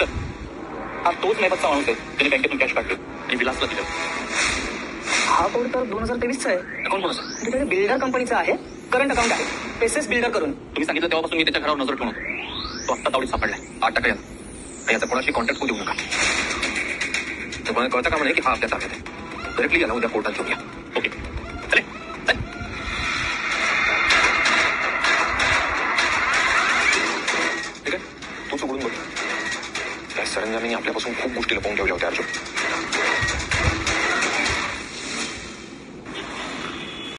Sir, हा तोच मेहबतचा माणूस आहे त्याने बँकेतून कॅश काढली आणि विलासला दिलं. हा कोड तर 2023चा आहे. अकाउंट कोणाचं? तिथे बिल्डर कंपनीचा आहे, करंट अकाउंट आहे, पेसेस बिल्डर करून. तुम्ही सांगितलं तेव्हापासून मी त्याच्या घरावर नजर ठेवून होतो. तो आत्ता तावडीत सापडलाय. 8% यानं. याचा कोणाशी कॉन्टॅक्ट होऊ देऊ नका. तर कोणाला कळता कामा नाही की हा आपल्या ताब्यात आहे. डायरेक्टली याला उद्या कोर्टात घेऊया. ओके, चले चल. ठीक आहे, तूच उघडून बघ. त्या सरंजामीने आपल्यापासून खूप गोष्टी लपवून ठेवल्या होत्या अर्जुन.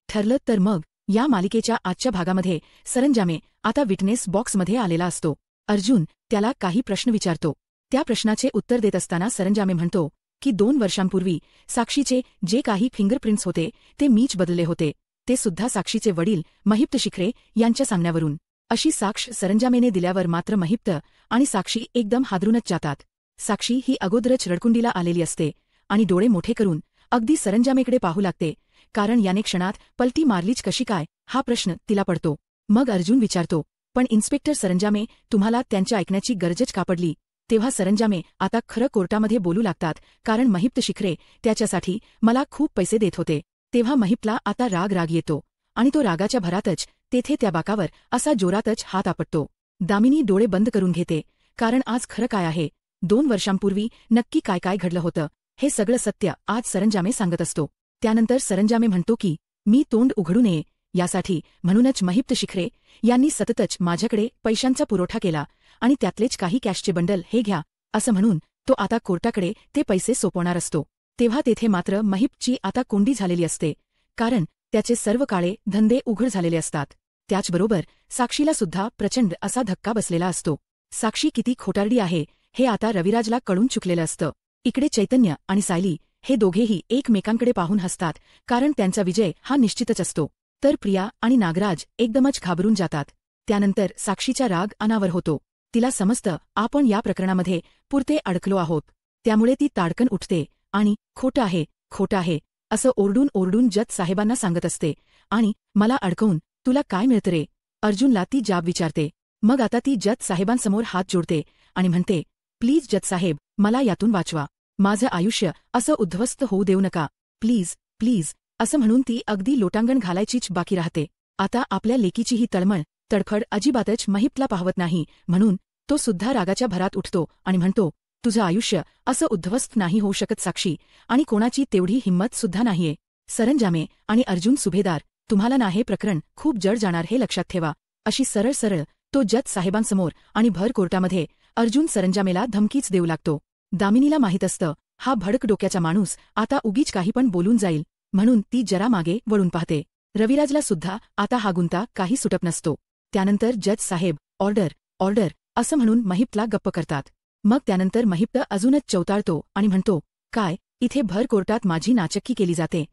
ठरलं तर मग या मालिकेच्या आजच्या भागामध्ये सरंजामे आता विटनेस बॉक्समध्ये आलेला असतो. अर्जुन त्याला काही प्रश्न विचारतो. त्या प्रश्नाचे उत्तर देत असताना सरंजामे म्हणतो की 2 वर्षांपूर्वी साक्षीचे जे काही फिंगरप्रिंट्स होते ते मीच बदलले होते, ते सुद्धा साक्षीचे वडील महिप्त शिखरे यांच्या सांगण्यावरून. अशी साक्ष सरंजामेने दिल्यावर मात्र महिप्त आणि साक्षी एकदम हादरूनच जातात. साक्षी ही अगोदरच रडकुंडीला आलेली असते आणि डोळे मोठे करून अगदी सरंजामेकडे पाहू लागते, कारण याने क्षणात पलटी मारलीच कशी काय हा प्रश्न तिला पडतो. मग अर्जुन विचारतो, पण इन्स्पेक्टर सरंजामे, तुम्हाला त्यांच्या ऐकण्याची गरजच का पडली? तेव्हा सरंजामे आता खरं कोर्टामध्ये बोलू लागतात, कारण महिप्त शिखरे त्याच्यासाठी मला खूप पैसे देत होते. तेव्हा महिप्तला आता राग येतो आणि तो रागाच्या भरातच तेथे त्या बाकावर असा जोरातच हात आपटतो. दामिनी डोळे बंद करून घेते, कारण आज खरं काय आहे, 2 वर्षांपूर्वी नक्की काय काय घडलं होतं हे सगळं सत्य आज सरंजामे सांगत असतो. त्यानंतर सरंजामे म्हणतो की मी तोंड उघडू नये यासाठी म्हणूनच महिप्त शिखरे यांनी सततच माझ्याकडे पैशांचा पुरवठा केला आणि त्यातलेच काही कॅशचे बंडल हे घ्या असं म्हणून तो आता कोर्टाकडे ते पैसे सोपवणार असतो. तेव्हा तेथे मात्र महिप्तची आता कोंडी झालेली असते, कारण त्याचे सर्व काळे धंदे उघड झालेले असतात. त्याचबरोबर साक्षीला सुद्धा प्रचंड असा धक्का बसलेला असतो. साक्षी किती खोटारडी आहे हे आता रविराजला कळून चुकलेलं असतं. इकडे चैतन्य आणि सायली हे दोघेही एकमेकांकडे पाहून हसतात, कारण त्यांचा विजय हा निश्चितच असतो. तर प्रिया आणि नागराज एकदमच घाबरून जातात. त्यानंतर साक्षीचा राग अनावर होतो. तिला समजतं आपण या प्रकरणामध्ये पुरते अडकलो आहोत. त्यामुळे ती ताडकन उठते आणि खोटं आहे असं ओरडून ओरडून जज साहेबांना सांगत असते. आणि मला अडकवून तुला काय मिळतं रे? अर्जुनला ती जाब विचारते. मग आता ती जज साहेबांसमोर हात जोडते आणि म्हणते, प्लीज जज साहेब, मला यातून वाचवा. माझं आयुष्य असं उद्ध्वस्त होऊ देऊ नका. प्लीज प्लीज असं म्हणून ती अगदी लोटांगण घालायचीच बाकी राहते. आता आपल्या लेकीची ही तळमळ तडफड अजिबातच महिप्तला पाहवत नाही, म्हणून तो सुद्धा रागाच्या भरात उठतो आणि म्हणतो, तुझं आयुष्य असं उद्ध्वस्त नाही होऊ शकत साक्षी, आणि कोणाची तेवढी हिंमत सुद्धा नाहीये. सरंजामे आणि अर्जुन सुभेदार, तुम्हाला ना हे प्रकरण खूप जड जाणार हे लक्षात ठेवा. अशी सरळ सरळ तो जज साहेबांसमोर आणि भर कोर्टामध्ये अर्जुन सरंजामेला धमकीच देऊ लागतो. दामिनीला माहीत असतं हा भडक डोक्याचा माणूस आता उगीच काही पण बोलून जाईल, म्हणून ती जरा मागे वळून पाहते. रविराजला सुद्धा आता हा गुंता काही सुटत नसतो. त्यानंतर जज साहेब ऑर्डर ऑर्डर असं म्हणून महिप्तला गप्प करतात. मग त्यानंतर महिप्त अजूनच चौताळतो आणि म्हणतो, काय इथे भर कोर्टात माझी नाचक्की केली जाते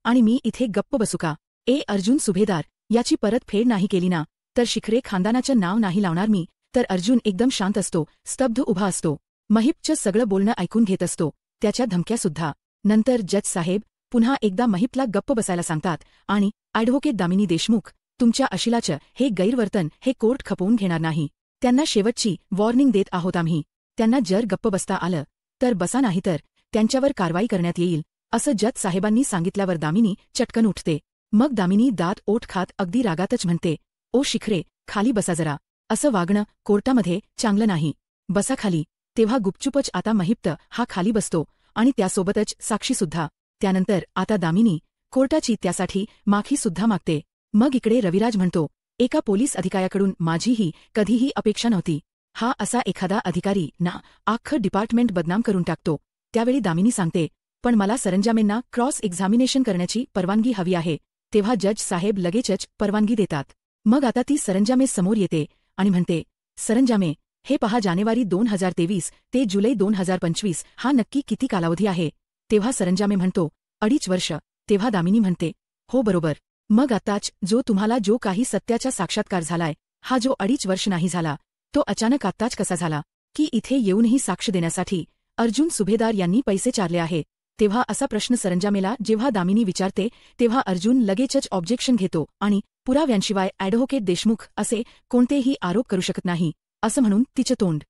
आणि मी इथे गप्प बसू का? अर्जुन सुभेदार, याची परतफेड नाही केली ना तर शिखरे खानदानाचं नाव नाही लावणार मी. तर अर्जुन एकदम शांत असतो, स्तब्ध उभा असतो. महिप्तचं सगळं बोलणं ऐकून घेत असतो, त्याच्या धमक्यासुद्धा. नंतर जज साहेब पुन्हा एकदा महिप्तला गप्प बसायला सांगतात आणि ॲडव्होकेट दामिनी देशमुख, तुमच्या अशिलाचं हे गैरवर्तन हे कोर्ट खपवून घेणार नाही. त्यांना शेवटची वॉर्निंग देत आहोत आम्ही. त्यांना जर गप्प बसता आलं तर बसा, नाही तर त्यांच्यावर कारवाई करण्यात येईल असं जज साहेबांनी सांगितल्यावर दामिनी चटकन उठते. मग दामिनी दात ओठ खात अगदी रागातच म्हणते, ओ शिखरे, खाली बसा जरा. असं वागणं कोर्टामध्ये चांगलं नाही. बसा खाली. तेव्हा गुपचुपच आता महिप्त हा खाली बसतो आणि त्यासोबतच साक्षीसुद्धा. त्यानंतर आता दामिनी कोर्टाची त्यासाठी माफीसुद्धा मागते. मग इकडे रविराज म्हणतो, एका पोलीस अधिकाऱ्याकडून माझीही कधीही अपेक्षा नव्हती. हा असा एखादा अधिकारी ना अख्खं डिपार्टमेंट बदनाम करून टाकतो. त्यावेळी दामिनी सांगते, पण मला सरंजामेंना क्रॉस एक्झामिनेशन करण्याची परवानगी हवी आहे. तेव्हा जज साहेब लगेचच परवानगी देतात. मग आता ती सरंजामे समोर येते आणि म्हणते, सरंजामे, हे पहा, जानेवारी 2023 ते जुलै 2025 हा नक्की किती कालावधी आहे? तेव्हा सरंजामे म्हणतो, 2.5 वर्ष. तेव्हा दामिनी म्हणते, हो बरोबर. मग आताच तुम्हाला जो काही सत्याचा साक्षात्कार झालाय, हा जो 2.5 वर्ष नाही झाला, तो अचानक आत्ताच कसा झाला? की इथे येऊनही साक्ष देण्यासाठी अर्जुन सुभेदार यांनी पैसे चारले आहे? तेव्हा असा प्रश्न सरंजामेला जेव्हा दामिनी विचारते तेव्हा अर्जुन लगेचच ऑब्जेक्शन घेतो आणि पुराव्यांशिवाय ॲडव्होकेट देशमुख असे कोणतेही आरोप करू शकत नाही असं म्हणून तिचं तोंड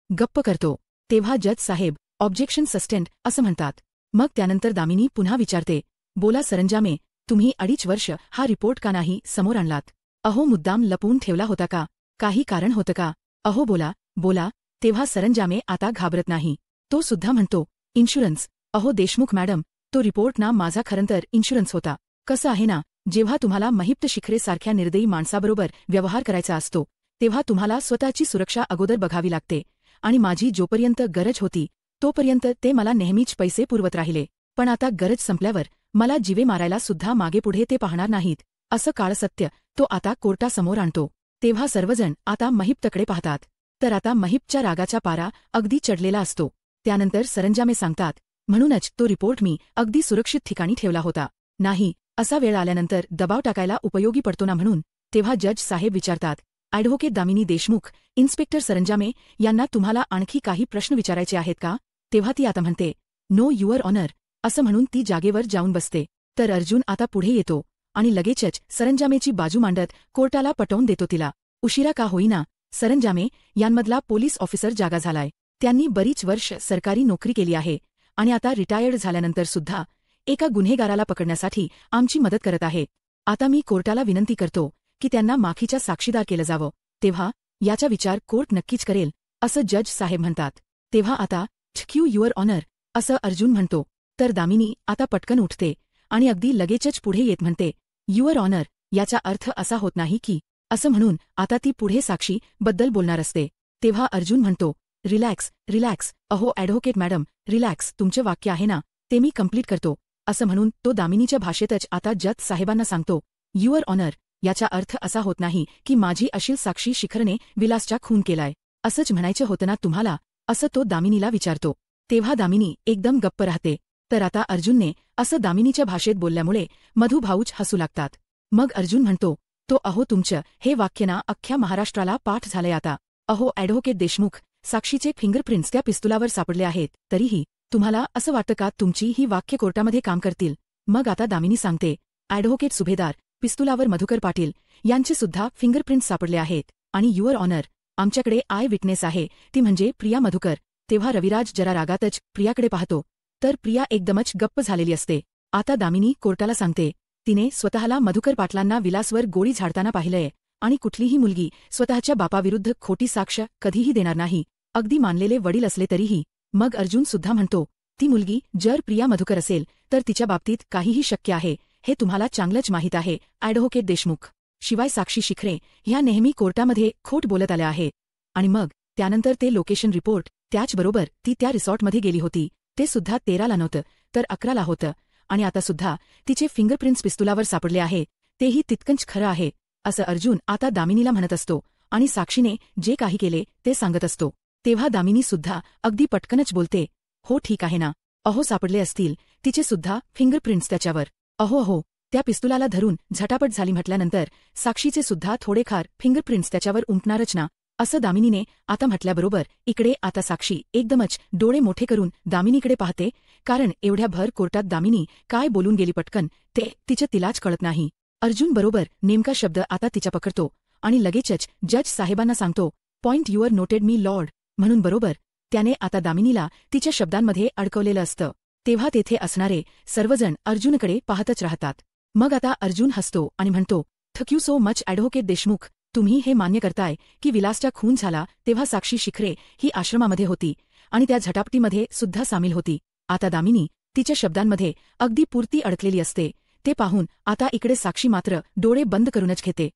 गप्प करतो. तेव्हा जज साहेब ऑब्जेक्शन सस्टेंड असं म्हणतात. मग त्यानंतर दामिनी पुन्हा विचारते, बोला सरंजामे, तुम्ही 2.5 वर्ष हा रिपोर्ट का नाही समोर आणलात? अहो मुद्दाम लपवून ठेवला होता का? काही कारण होतं का? अहो बोला बोला. तेव्हा सरंजामे आता घाबरत नाही. तो सुद्धा म्हणतो, इन्शुरन्स. अहो देशमुख मॅडम, तो रिपोर्ट ना माझा खरंतर इन्शुरन्स होता. कसं आहे ना, जेव्हा तुम्हाला महिप्त शिखरे सारख्या निर्दयी माणसाबरोबर व्यवहार करायचा असतो तेव्हा तुम्हाला स्वतःची सुरक्षा अगोदर बघावी लागते आणि माझी जोपर्यंत गरज होती तोपर्यंत ते मला नेहमीच पैसे पुरवत राहिले. पण आता गरज संपल्यावर मला जीवे मारायला सुद्धा मागेपुढे ते पाहणार नाहीत. असं काळ सत्य तो आता कोर्टासमोर आणतो. तेव्हा सर्वजण आता महिप्तकडे पाहतात. तर आता महिपच्या रागाचा पारा अगदी चढलेला असतो. त्यानंतर सरंजामे सांगतात, म्हणूनच तो रिपोर्ट मी अगदी सुरक्षित ठिकाणी ठेवला होता. नाही, असा वेळ आल्यानंतर दबाव टाकायला उपयोगी पडतो ना म्हणून. तेव्हा जज साहेब विचारतात, ॲडव्होकेट दामिनी देशमुख, इन्स्पेक्टर सरंजामे यांना तुम्हाला आणखी काही प्रश्न विचारायचे आहेत का? तेव्हा ती आता म्हणते, नो युअर ऑनर, असं म्हणून ती जागेवर जाऊन बसते. तर अर्जुन आता पुढे येतो आणि लगेचच सरंजामेची बाजू मांडत कोर्टाला पटवून देतो तिला. उशिरा का होईना, सरंजामे यांमधला पोलीस ऑफिसर जागा झालाय. त्यांनी बरीच वर्ष सरकारी नोकरी केली आहे आणि आता रिटायर्ड झाल्यानंतर सुद्धा एका गुन्हेगाराला पकडण्यासाठी आमची मदत करत आहे. आता मी कोर्टाला विनंती करतो की त्यांना माफीचा साक्षीदार केलं जावं. तेव्हा याचा विचार कोर्ट नक्कीच करेल, असं जज साहेब म्हणतात. तेव्हा आता थँक्यू युअर ऑनर, असं अर्जुन म्हणतो. तर दामिनी आता पटकन उठते आणि अगदी लगेचच पुढे येत म्हणते, युअर ऑनर, याचा अर्थ असा होत नाही की, असं म्हणून आता ती पुढे साक्षी बद्दल बोलणार असते. तेव्हा अर्जुन म्हणतो, रिलॅक्स रिलॅक्स. अहो ॲडव्होकेट मॅडम, रिलॅक्स. तुमचे वाक्य आहे ना, ते मी कंप्लीट करतो. असं म्हणून तो दामिनीच्या भाषेतच आता जज साहेबांना सांगतो, युअर ऑनर, याचा अर्थ असा होत नाही की माझी अशील साक्षी शिखरने विलासचा खून केलाय. असंच म्हणायचं होतं ना तुम्हाला, असं तो दामिनीला विचारतो. तेव्हा दामिनी एकदम गप्प राहते. तर आता अर्जुनने असं दामिनीच्या भाषेत बोलल्यामुळे मधू भाऊच हसू लागतात. मग अर्जुन म्हणतो, तो अहो तुमचं हे वाक्य ना अख्ख्या महाराष्ट्राला पाठ झालंय आता. अहो ॲडव्होकेट देशमुख, साक्षीचे फिंगरप्रिंट्स त्या पिस्तुलावर सापडले आहेत. तरीही तुम्हाला असं वाटतं का तुमची ही वाक्य कोर्टामध्ये काम करतील? मग आता दामिनी सांगते, ॲडव्होकेट सुभेदार, पिस्तुलावर मधुकर पाटील यांचे सुद्धा फिंगरप्रिंट्स सापडले आहेत आणि युअर ऑनर, आमच्याकडे आय विटनेस आहे, ती म्हणजे प्रिया मधुकर. तेव्हा रविराज जरा रागातच प्रियाकडे पाहतो. तर प्रिया एकदमच गप्प झालेली असते. आता दामिनी कोर्टाला सांगते, तिने स्वतःला मधुकर पाटलांना विलासवर गोळी झाडताना पाहिलंय आणि कुठलीही मुलगी स्वतःच्या बापाविरुद्ध खोटी साक्ष कधीही देणार नाही, अगदी मानलेले वडील असले तरीही. मग अर्जुन सुद्धा म्हणतो, ती मुलगी जर प्रिया मधुकर असेल तर तिच्या बाबतीत काहीही शक्य आहे, हे तुम्हाला चांगलंच माहीत आहे ॲडव्होकेट देशमुख. शिवाय साक्षी शिखरे ह्या नेहमी कोर्टामध्ये खोट बोलत आल्या आहेत. आणि मग त्यानंतर ते लोकेशन रिपोर्ट, त्याचबरोबर ती त्या रिसॉर्टमध्ये गेली होती, ते सुद्धा 13ला नव्हतं तर 11ला होतं. आणि आता सुद्धा तिचे फिंगरप्रिंट्स पिस्तुलावर सापडले आहे, तेही तितकंच खरं आहे, असं अर्जुन आता दामिनीला म्हणत असतो आणि साक्षीने जे काही केले ते सांगत असतो. तेव्हा दामिनी सुद्धा अगदी पटकनच बोलते, हो ठीक आहे ना. अहो सापडले असतील तिचे सुद्धा फिंगरप्रिंट्स त्याच्यावर. अहो त्या पिस्तुलाला धरून झटापट झाली म्हटल्यानंतर साक्षीचे सुद्धा थोडेफार फिंगरप्रिंट्स त्याच्यावर उमटणारच ना, असं दामिनीने आता म्हटल्याबरोबर इकडे आता साक्षी एकदमच डोळे मोठे करून दामिनीकडे पाहते, कारण एवढ्या भर कोर्टात दामिनी काय बोलून गेली पटकन ते तिलाच कळत नाही. अर्जुन बरोबर नेमका शब्द आता तिच्या पकडतो आणि लगेचच जज साहेबांना सांगतो, point your noted me Lord, म्हणून बरोबर त्याने आता दामिनीला तिच्या शब्दांमध्ये अडकवलेलं असतं. तेव्हा तेथे असणारे सर्वजण अर्जुनकडे पाहतच राहतात. मग आता अर्जुन हसतो आणि म्हणतो, thank you so much advocate Deshmukh, तुम्ही हे मान्य करताय की विलासचा खून झाला तेव्हा साक्षी शिखरे ही आश्रमामध्ये होती आणि त्या झटापटीमध्ये सुद्धा सामील होती. आता दामिनी तिच्या शब्दांमध्ये अगदी पुरती अडकलेली असते. ते पाहून आता इकडे साक्षी मात्र डोळे बंद करूनच घेते.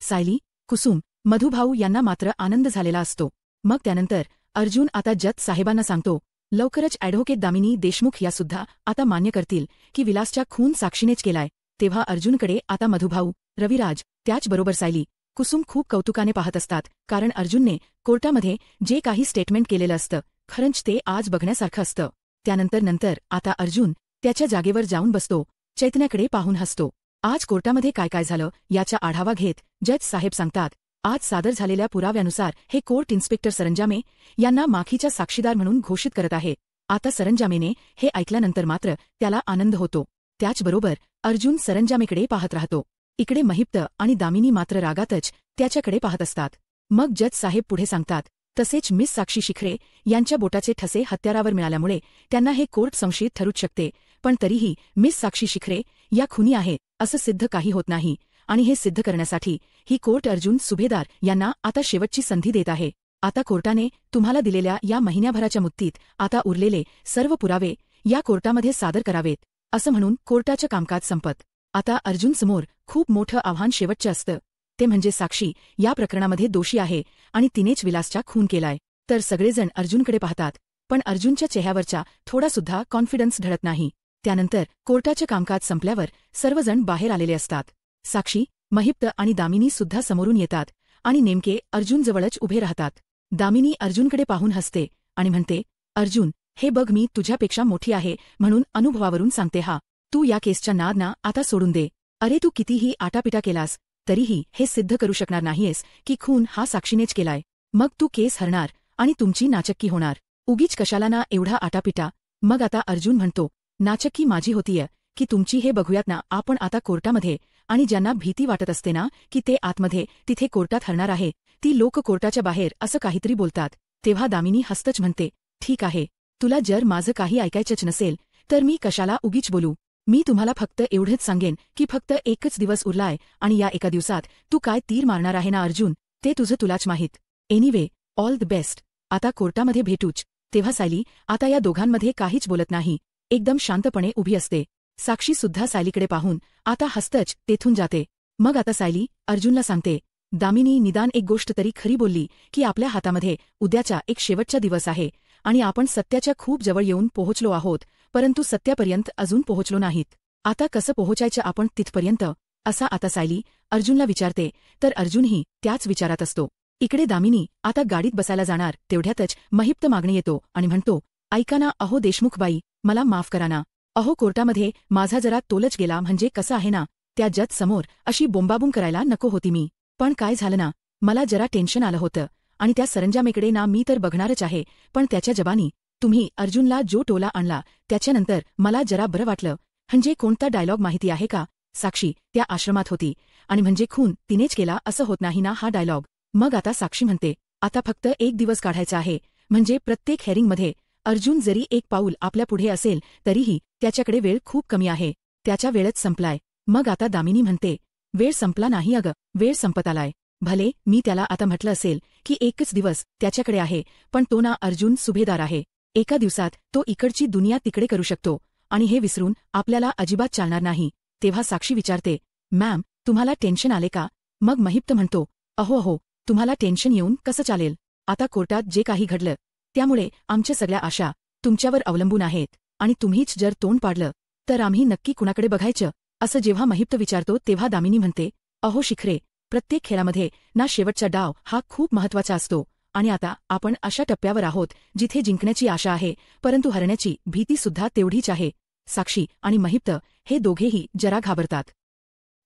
सायली, कुसुम, मधुभाऊ यांना मात्र आनंद झालेला असतो. मग त्यानंतर अर्जुन आता जज साहेबांना सांगतो, लवकरच ॲडव्होकेट दामिनी देशमुख यासुद्धा आता मान्य करतील की विलासचा खून साक्षीनेच केलाय. तेव्हा अर्जुनकडे आता मधुभाऊ, रविराज, त्याचबरोबर सायली, कुसुम खूप कौतुकाने पाहत असतात, कारण अर्जुनने कोर्टामध्ये जे काही स्टेटमेंट केलेलं असतं खरंच ते आज बघण्यासारखं असतं. त्यानंतर आता अर्जुन त्याच्या जागेवर जाऊन बसतो, चैतन्याकडे पाहून हसतो. आज कोर्टामध्ये काय काय झालं याचा आढावा घेत जज साहेब सांगतात, आज सादर झालेल्या पुराव्यानुसार हे कोर्ट इन्स्पेक्टर सरंजामे यांना माफीचा साक्षीदार म्हणून घोषित करत आहे. आता सरंजामेने हे ऐकल्यानंतर मात्र त्याला आनंद होतो. त्याचबरोबर अर्जुन सरंजामेकडे पाहत राहतो. इकडे महिप्त आणि दामिनी मात्र रागातच त्याच्याकडे पाहत असतात. मग जज साहेब पुढे सांगतात, तसेच मिस साक्षी शिखरे यांच्या बोटाचे ठसे हत्यारावर मिळाल्यामुळे त्यांना हे कोर्ट संशयित ठरूच शकते, पण तरीही मिस साक्षी शिखरे या खुनी आहेत असं सिद्ध काही होत नाही आणि हे सिद्ध करण्यासाठी ही कोर्ट अर्जुन सुभेदार यांना आता शेवटची संधी देत आहे. आता कोर्टाने तुम्हाला दिलेल्या या महिन्याभराच्या मुदतीत आता उरलेले सर्व पुरावे या कोर्टामध्ये सादर करावेत असं म्हणून कोर्टाचं कामकाज संपत. आता अर्जुनसमोर खूप मोठं आव्हान शेवटचं असतं, ते म्हणजे साक्षी या प्रकरणामध्ये दोषी आहे आणि तिनेच विलासचा खून केलाय. तर सगळेजण अर्जुनकडे पाहतात, पण अर्जुनच्या चेहऱ्यावरचा थोडासुद्धा कॉन्फिडन्स ढळत नाही. त्यानंतर कोर्टाचं कामकाज संपल्यावर सर्वजण बाहेर आलेले असतात. साक्षी, महिप्त आणि दामिनी सुद्धा समोरून येतात आणि नेमके अर्जुनजवळच उभे राहतात. दामिनी अर्जुनकडे पाहून हसते आणि म्हणते, अर्जुन, हे बघ, मी तुझ्यापेक्षा मोठी आहे म्हणून अनुभवावरून सांगते हा. तू या केसच्या नादना आता सोडून दे. अरे, तू कितीही आटापिटा केलास तरीही हे सिद्ध करू शकणार नाहीयेस की खून हा साक्षीनेच केलाय. मग तू केस हरणार आणि तुमची नाचक्की होणार. उगीच कशाला ना एवढा आटापिटा. मग आता अर्जुन म्हणतो, नाचक्की माझी होतीय की तुमची हे बघूयात ना आपण आता कोर्टामध्ये. आणि ज्यांना भीती वाटत असते ना की ते आतमध्ये तिथे कोर्टात हरणार आहे, ती लोक कोर्टाच्या बाहेर असं काहीतरी बोलतात. तेव्हा दामिनी हस्तच म्हणते, ठीक आहे, तुला जर माझं काही ऐकायचंच नसेल तर मी कशाला उगीच बोलू. मी तुम्हाला फक्त एवढंच सांगेन की फक्त एकच दिवस उरलाय आणि या एका दिवसात तू काय तीर मारणार आहे ना अर्जुन, ते तुझं तुलाच माहीत. Anyway, all the best. आता कोर्टामध्ये भेटूच. तेव्हा सायली आता या दोघांमध्ये काहीच बोलत नाही, एकदम शांतपणे उभी असते. साक्षी सुद्धा सायलीकडे पाहून आता हसतच तेथून जाते. मग आता सायली अर्जुनला सांगते, दामिनी, निदान एक गोष्ट तरी खरी बोलली की आपल्या हातामध्ये उद्याचा एक शेवटचा दिवस आहे आणि आपण सत्याच्या खूप जवळ येऊन पोहोचलो आहोत, परंतु सत्यापर्यंत अजून पोहोचलो नाहीत. आता कसं पोहोचायचं आपण तिथपर्यंत, असा आता सायली अर्जुनला विचारते. तर अर्जुनही त्याच विचारात असतो. इकडे दामिनी आता गाडीत बसायला जाणार तेवढ्यातच महिप्त मागणी येतो आणि म्हणतो, ऐका ना, अहो देशमुखबाई, मला माफ करा ना. अहो, कोर्टामध्ये माझा जरा तोलच गेला, म्हणजे कसं आहे ना, त्या जज समोर अशी बोंबाबूम करायला नको होती मी. पण काय झालं ना, मला जरा टेन्शन आलं होतं आणि त्या सरंजामेकडे ना मी तर बघणारच आहे, पण त्याच्या जबानी तुम्ही अर्जुनला जो टोला आणला त्याच्यानंतर मला जरा बरं वाटलं. म्हणजे कोणता डायलॉग माहिती आहे का? साक्षी त्या आश्रमात होती आणि म्हणजे खून तिनेच केला असं होत नाही ना हा डायलॉग. मग आता साक्षी म्हणते, आता फक्त एक दिवस काढायचा आहे, म्हणजे प्रत्येक हेअरिंगमध्ये अर्जुन जरी एक पाऊल आपल्या पुढे असेल तरीही त्याच्याकडे वेळ खूप कमी आहे, त्याच्या वेळच संपलाय. मग आता दामिनी म्हणते, वेळ संपला नाही अगं, वेळ संपत आलाय. भले मी त्याला आता म्हटलं असेल की एकच दिवस त्याच्याकडे आहे, पण तो ना अर्जुन सुभेदार आहे. एका दिवसात तो इकडची दुनिया तिकडे करू शकतो आणि हे विसरून आपल्याला अजिबात चालणार नाही. तेव्हा साक्षी विचारते, मॅम, तुम्हाला टेन्शन आले का? मग महिप्त म्हणतो, अहो, तुम्हाला टेन्शन येऊन कसं चालेल? आता कोर्टात जे काही घडलं त्यामुळे आमच्या सगळ्या आशा तुमच्यावर अवलंबून आहेत आणि तुम्हीच जर तोंड पाडलं तर आम्ही नक्की कुणाकडे बघायचं? असं जेव्हा महिप्त विचारतो तेव्हा दामिनी म्हणते, अहो शिखरे, प्रत्येक खेळामध्ये ना शेवटचा डाव हा खूप महत्वाचा असतो आणि आता आपण अशा टप्प्यावर आहोत जिथे जिंकण्याची आशा आहे, परंतु हरण्याची भीती सुद्धा तेवढीच आहे. साक्षी आणि महिप्त हे दोघेही जरा घाबरतात.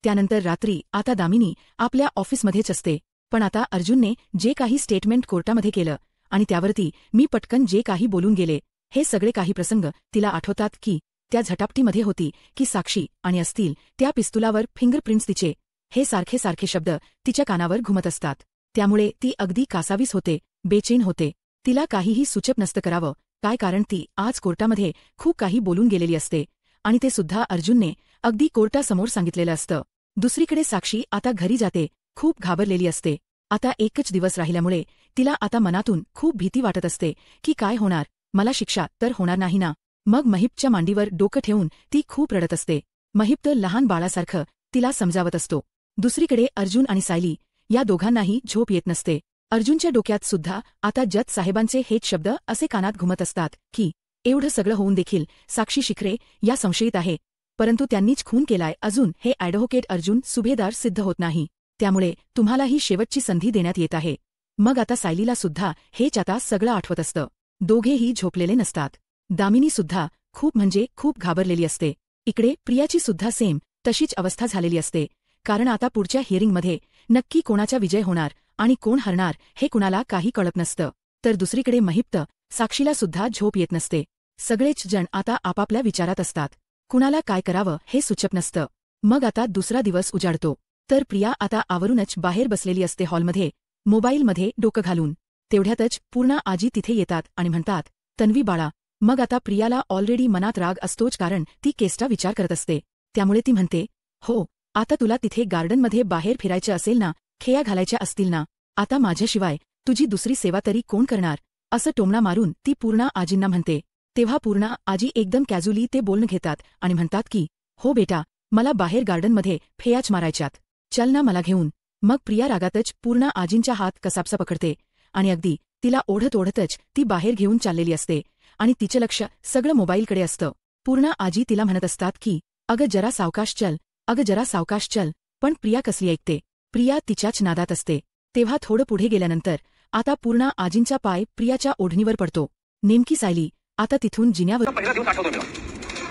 त्यानंतर रात्री आता दामिनी आपल्या ऑफिसमध्येच असते, पण आता अर्जुनने जे काही स्टेटमेंट कोर्टामध्ये केलं आणि त्यावरती मी पटकन जे काही बोलून गेले, हे सगळे काही प्रसंग तिला आठवतात की त्या झटापटीमध्ये होती की साक्षी आणि असतील त्या पिस्तुलावर फिंगरप्रिंट्स तिचे. हे सारखे सारखे शब्द तिच्या कानावर घुमत असतात. त्यामुळे ती अगदी कासावीस होते, बेचैन होते. तिला काहीही सुचत नसतं करावं काय, कारण ती आज कोर्टामध्ये खूप काही बोलून गेलेली असते आणि ते सुद्धा अर्जुनने अगदी कोर्टासमोर सांगितलेलं असतं. दुसरीकडे साक्षी आता घरी जाते, खूप घाबरलेली असते. आता एकच दिवस राहिल्यामुळे तिला आता मनातून खूप भीती वाटत असते की काय होणार, मला शिक्षा तर होणार नाही ना. मग महिप्तच्या मांडीवर डोकं ठेवून ती खूप रडत असते. महिप्त लहान बाळासारखं तिला समजावत असतो. दुसरीकडे अर्जुन आणि सायली या दोघांनाही झोप येत नसते. अर्जुनच्या डोक्यात सुद्धा आता जज साहेबांचे हेच शब्द असे कानात घुमत असतात की एवढं सगळं होऊन देखील साक्षी शिखरे या संशयित आहे, परंतु त्यांनीच खून केलाय अजून हे ॲडव्होकेट अर्जुन सुभेदार सिद्ध होत नाही. त्यामुळे तुम्हालाही शेवटची संधी देण्यात येत आहे. मग आता सायलीला सुद्धा हेच आता सगळं आठवत असतं. दोघेही झोपलेले नसतात. दामिनी सुद्धा खूप म्हणजे खूप घाबरलेली असते. इकडे प्रियाची सुद्धा सेम तशीच अवस्था झालेली असते, कारण आता पुढच्या हिअरिंगमध्ये नक्की कोणाचा विजय होणार आणि कोण हरणार हे कुणाला काही कळत नसतं. तर दुसरीकडे महिप्त साक्षीला सुद्धा झोप येत नसते. सगळेच जण आता आपापल्या विचारात असतात. कुणाला काय करावं हे सुचत नसतं. मग आता दुसरा दिवस उजाडतो. तर प्रिया आता आवरूनच बाहेर बसलेली असते हॉलमध्ये, मोबाईलमध्ये डोकं घालून. तेवढ्यातच पूर्णा आजी तिथे येतात आणि म्हणतात, तन्वी बाळा. मग आता प्रियाला ऑलरेडी मनात राग असतोच, कारण ती केसचा विचार करत असते. त्यामुळे ती म्हणते, हो, आता तुला तिथे गार्डनमध्ये बाहेर फिरायचं असेल ना, खेळ्या घालायच्या असतील ना, आता माझ्याशिवाय तुझी दुसरी सेवा तरी कोण करणार, असं टोमणा मारून ती पूर्णा आजींना म्हणते. तेव्हा पूर्णा आजी एकदम कॅज्युअली ते बोलणं घेतात आणि म्हणतात की, हो बेटा, मला बाहेर गार्डनमध्ये फेयाच मारायच्यात, चल ना मला घेऊन. मग प्रिया रागातच पूर्णा आजींच्या हात कसाबसा पकडते आणि अगदी तिला ओढत ओढतच ती बाहेर घेऊन चाललेली असते आणि तिचं लक्ष सगळं मोबाईलकडे असतं. पूर्णा आजी तिला म्हणत असतात की, अगं जरा सावकाश चल, अगं जरा सावकाश चल, पण प्रिया कसली ऐकते. प्रिया तिच्याच नादात असते. तेव्हा थोडं पुढे गेल्यानंतर आता पूर्णा आजींचा पाय प्रियाच्या ओढणीवर पडतो. नेमकी सायली आता तिथून जिन्यावर पहिला दिवस आठवतो मला,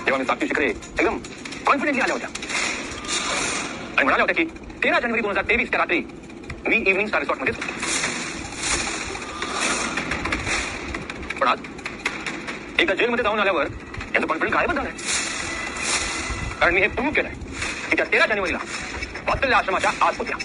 तेव्हा मी साक्षी शिखरे एकदम कॉन्फिडेंटली आल्या होत्या आणि म्हणाल्या होत्या की 13 जानेवारी 2023 त्या रात्री मी इव्हनिंग स्टार रिसॉर्टमध्ये होतो. पण आज एकदा जेलमध्ये जाऊन आल्यावर यांचं कॉन्फिडन्स गायबच झालंय. कारण मी हे प्रूव्ह केलंय की त्या 13 जानेवारीला वात्सल्य आश्रमाच्या आत होत्या.